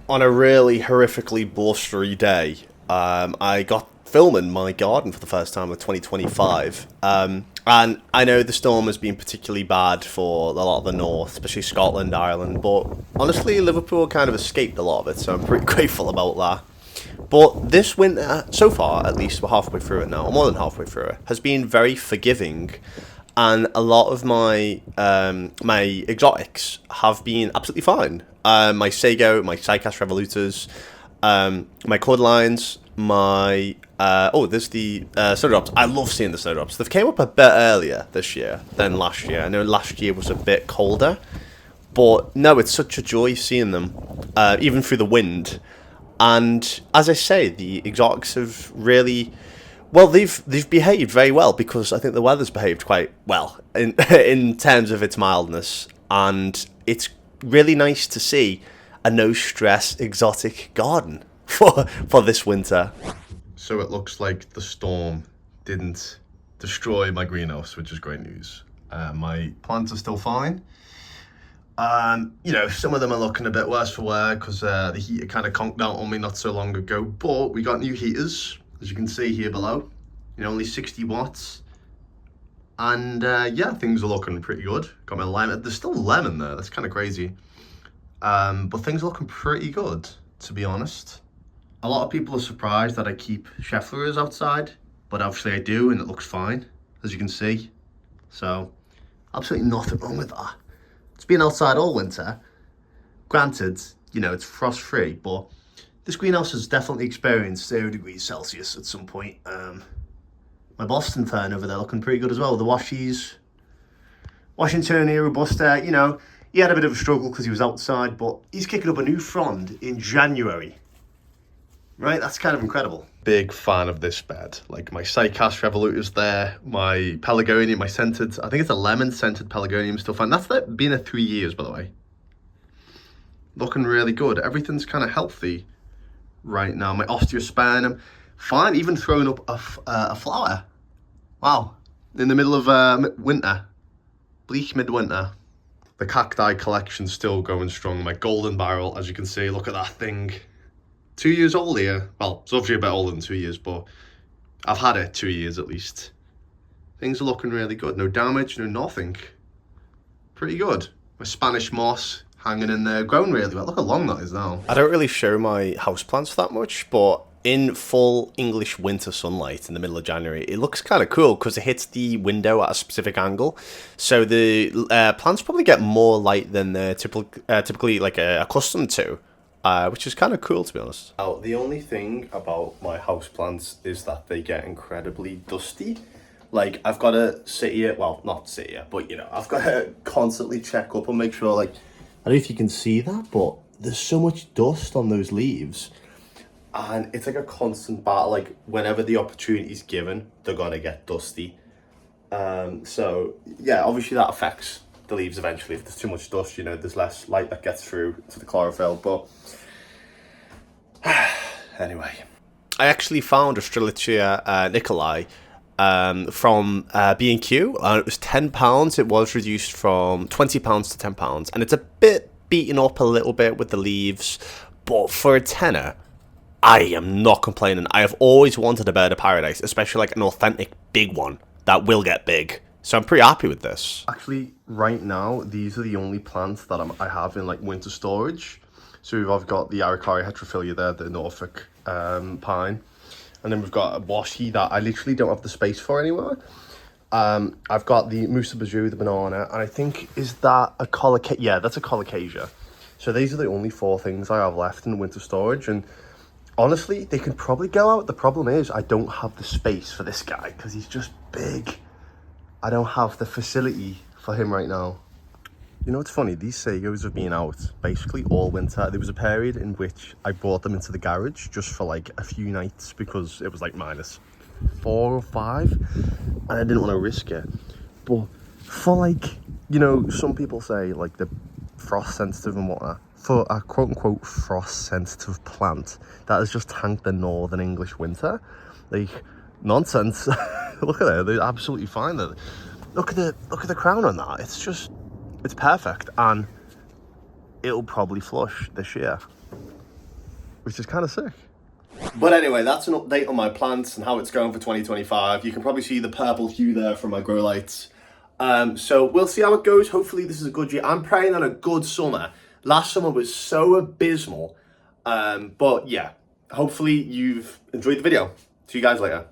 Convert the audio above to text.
on a really horrifically blustery day, I got filming my garden for the first time of 2025. And I know the storm has been particularly bad for a lot of the north, especially Scotland, Ireland, but honestly, Liverpool kind of escaped a lot of it, so I'm pretty grateful about that. But this winter, so far at least, we're halfway through it now, or more than halfway through it, has been very forgiving, and a lot of my exotics have been absolutely fine. My Sago, my Psychas Revolutors, my Cordlines, my there's the Snowdrops. I love seeing the Snowdrops. They've came up a bit earlier this year than last year. I know last year was a bit colder, but no, it's such a joy seeing them, even through the wind. And as I say, the exotics have really, well, they've behaved very well because I think the weather's behaved quite well in in terms of its mildness, and it's really nice to see a no stress exotic garden for this winter. So it looks like the storm didn't destroy my greenhouse, which is great news. My plants are still fine. Some of them are looking a bit worse for wear because the heater kind of conked out on me not so long ago. But we got new heaters, as you can see here below. Only 60 watts. And things are looking pretty good. Got my lemon. There's still lemon there. That's kind of crazy. But things are looking pretty good, to be honest. A lot of people are surprised that I keep Schefflers outside, but obviously I do, and it looks fine, as you can see. So, absolutely nothing wrong with that. It's been outside all winter. Granted, it's frost-free, but this greenhouse has definitely experienced 0 degrees Celsius at some point. My Boston fern over there looking pretty good as well. The Washies, Washington Robusta, he had a bit of a struggle because he was outside, but he's kicking up a new frond in January. Right, that's kind of incredible. Big fan of this bed. Like my Psychas Revolutors there, my Pelargonium, my scented, I think it's a lemon scented Pelargonium still fine. That's been a 3 years, by the way. Looking really good. Everything's kind of healthy right now. My Osteospermum, fine, even throwing up a flower. Wow, in the middle of winter, bleak midwinter. The cacti collection's still going strong. My Golden Barrel, as you can see, look at that thing. 2 years old here. Well, it's obviously a bit older than 2 years, but I've had it 2 years at least. Things are looking really good. No damage, no nothing. Pretty good. My Spanish moss hanging in there, growing really well. Look how long that is now. I don't really show my houseplants that much, but in full English winter sunlight in the middle of January, it looks kind of cool because it hits the window at a specific angle. So the plants probably get more light than they're typically accustomed to. Which is kind of cool, to be honest. Now, the only thing about my houseplants is that they get incredibly dusty. Like, I've got to sit here, well, not sit here, but, I've got to constantly check up and make sure, I don't know if you can see that, but there's so much dust on those leaves. And it's like a constant battle. Whenever the opportunity is given, they're going to get dusty. So, yeah, obviously that affects the leaves eventually. If there's too much dust, there's less light that gets through to the chlorophyll. But anyway, I actually found a Strelitzia Nicolai from B&Q. It was £10. It was reduced from £20 to £10, and it's a bit beaten up a little bit with the leaves, but for a tenner, I am not complaining. I have always wanted a bird of paradise, especially an authentic big one that will get big. So I'm pretty happy with this. Actually, right now, these are the only plants that I have in winter storage. So we've got the Araucaria heterophilia there, the Norfolk pine. And then we've got a washi that I literally don't have the space for anywhere. I've got the Musa Bajou, the banana, and I think, is that a colocasia? Yeah, that's a colocasia. So these are the only 4 things I have left in winter storage. And honestly, they could probably go out. The problem is I don't have the space for this guy because he's just big. I don't have the facility for him right now. It's funny, these Sagos have been out basically all winter. There was a period in which I brought them into the garage just for a few nights because it was -4 or 5 and I didn't want to risk it. But for some people say the frost sensitive and whatnot, for a quote unquote frost sensitive plant that has just tanked the northern English winter, nonsense. Look at it, they're absolutely fine. Look at the crown on that. It's perfect, and it'll probably flush this year. which is kind of sick. But anyway, that's an update on my plants and how it's going for 2025. You can probably see the purple hue there from my grow lights. So we'll see how it goes. Hopefully this is a good year. I'm praying on a good summer. Last summer was so abysmal. But yeah, hopefully you've enjoyed the video. See you guys later.